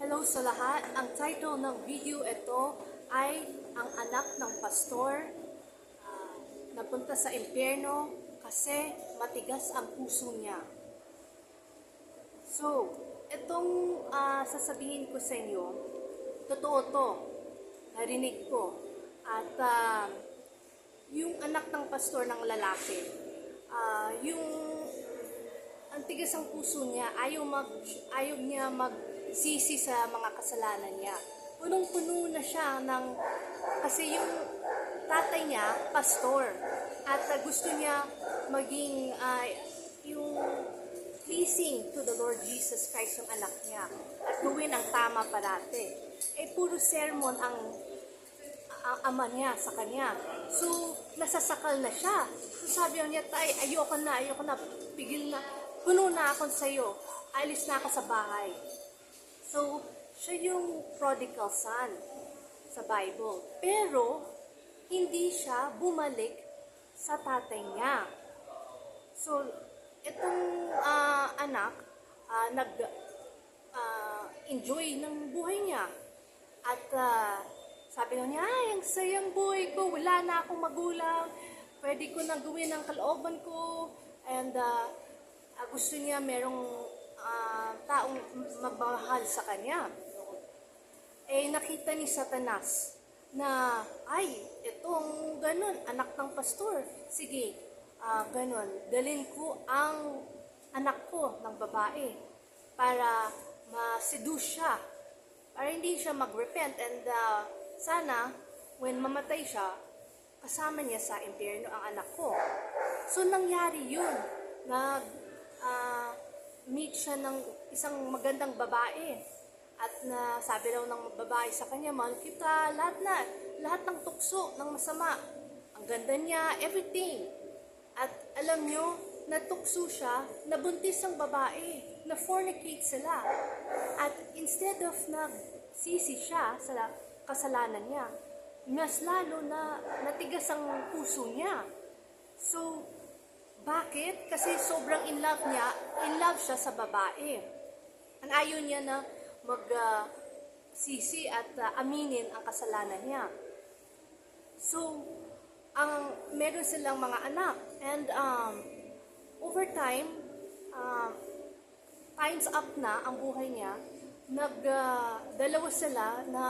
Hello sa lahat. Ang title ng video ito ay Ang Anak ng Pastor Napunta sa Impyerno kasi matigas ang puso niya. So, itong sasabihin ko sa inyo, totoo to, narinig ko. At yung anak ng pastor ng lalaki, yung ang tigas ang puso niya, ayaw niya magsisi sa mga kasalanan niya. Punong-puno na siya kasi yung tatay niya, pastor, at gusto niya maging yung pleasing to the Lord Jesus Christ yung anak niya at gawin ang tama parate. Puro sermon ang ama niya sa kanya. So, nasasakal na siya. So, sabi niya, tay, ayoko na, pigil na. Puno na ako sa iyo. Alis na ako sa bahay. So, siya yung prodigal son sa Bible. Pero, hindi siya bumalik sa tatay niya. So, itong anak, nag-enjoy ng buhay niya. At sabi niya, ay, ang sayang buhay ko, wala na akong magulang, pwede ko nang gawin ang kalooban ko, and gusto niya merong taong magmahal sa kanya. Nakita ni Satanas na, ay, itong ganun, anak ng pastor, sige, ganun, dalhin ko ang anak ko ng babae para ma-seduce siya, para hindi siya mag-repent, and sana, when mamatay siya, kasama niya sa impyerno ang anak ko. So, nangyari yun. Meet siya ng isang magandang babae. At sabi raw ng babae sa kanya, mahal kita, lahat ng tukso, ng masama. Ang ganda niya, everything. At alam nyo, natukso siya, nabuntis ang babae, na-fornicate sila. At instead of nagsisi siya sa kasalanan niya, mas lalo na natigas ang puso niya. So, bakit? Kasi sobrang in love siya sa babae. Ang ayaw niya na magsisi at aminin ang kasalanan niya. So, meron silang mga anak, and over time, time's up na ang buhay niya, dalawa sila na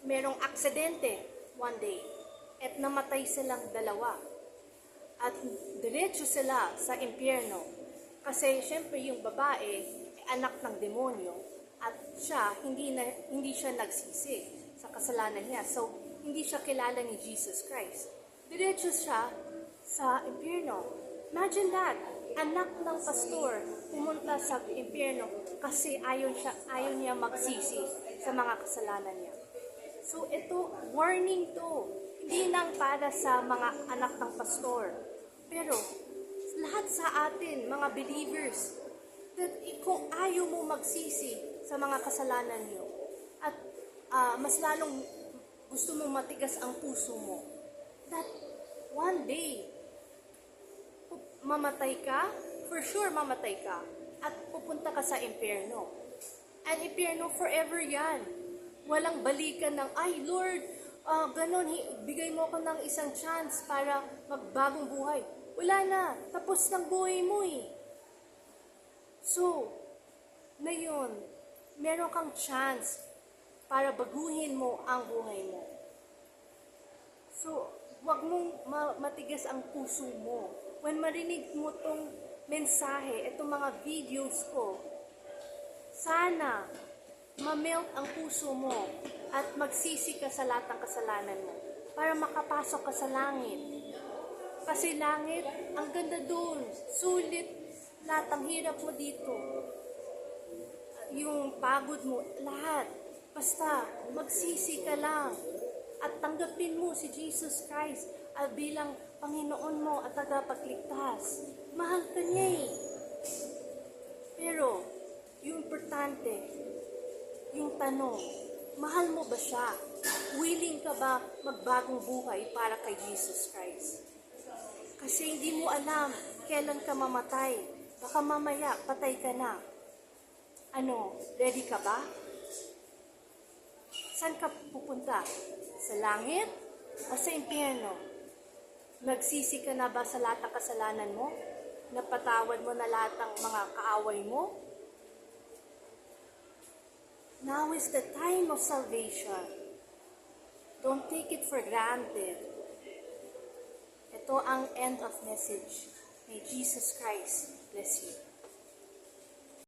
merong aksidente one day at namatay silang dalawa. At diretso sila sa impyerno. Kasi syempre yung babae anak ng demonyo at siya hindi siya nagsisi sa kasalanan niya. So hindi siya kilala ni Jesus Christ. Diretso siya sa impyerno. Imagine that, anak ng pastor pumunta sa impyerno kasi ayaw niya magsisi sa mga kasalanan niya. So ito, warning to. Hindi lang para sa mga anak ng pastor. Pero lahat sa atin, mga believers, that kung ayaw mo magsisi sa mga kasalanan niyo at mas lalong gusto mo matigas ang puso mo, that one day, mamatay ka, for sure mamatay ka, at pupunta ka sa impyerno. And impyerno, forever yan. Walang balikan ng, ay Lord, ganon, bigay mo ko ng isang chance para magbagong buhay. Wala na, tapos ng buhay mo eh. So, ngayon, meron kang chance para baguhin mo ang buhay mo. So, wag mong matigas ang puso mo. When marinig mo tong mensahe, itong mga videos ko, sana ma-melt ang puso mo at magsisi ka sa lahat ng kasalanan mo para makapasok ka sa langit. Kasi langit, ang ganda doon, sulit, lahat ang hirap mo dito. Yung pagod mo, lahat. Basta, magsisi ka lang at tanggapin mo si Jesus Christ bilang Panginoon mo at tagapagligtas. Mahal ka niya eh. Pero, yung importante, yung tanong, mahal mo ba siya? Willing ka ba magbagong buhay para kay Jesus Christ? Kasi hindi mo alam kailan ka mamatay. Baka mamaya, patay ka na. Ano, ready ka ba? Saan ka pupunta? Sa langit o sa impyerno? Nagsisi ka na ba sa lahat ng kasalanan mo? Napatawad mo na lahat ng mga kaaway mo? Now is the time of salvation. Don't take it for granted. Ito ang end of message. May Jesus Christ bless you.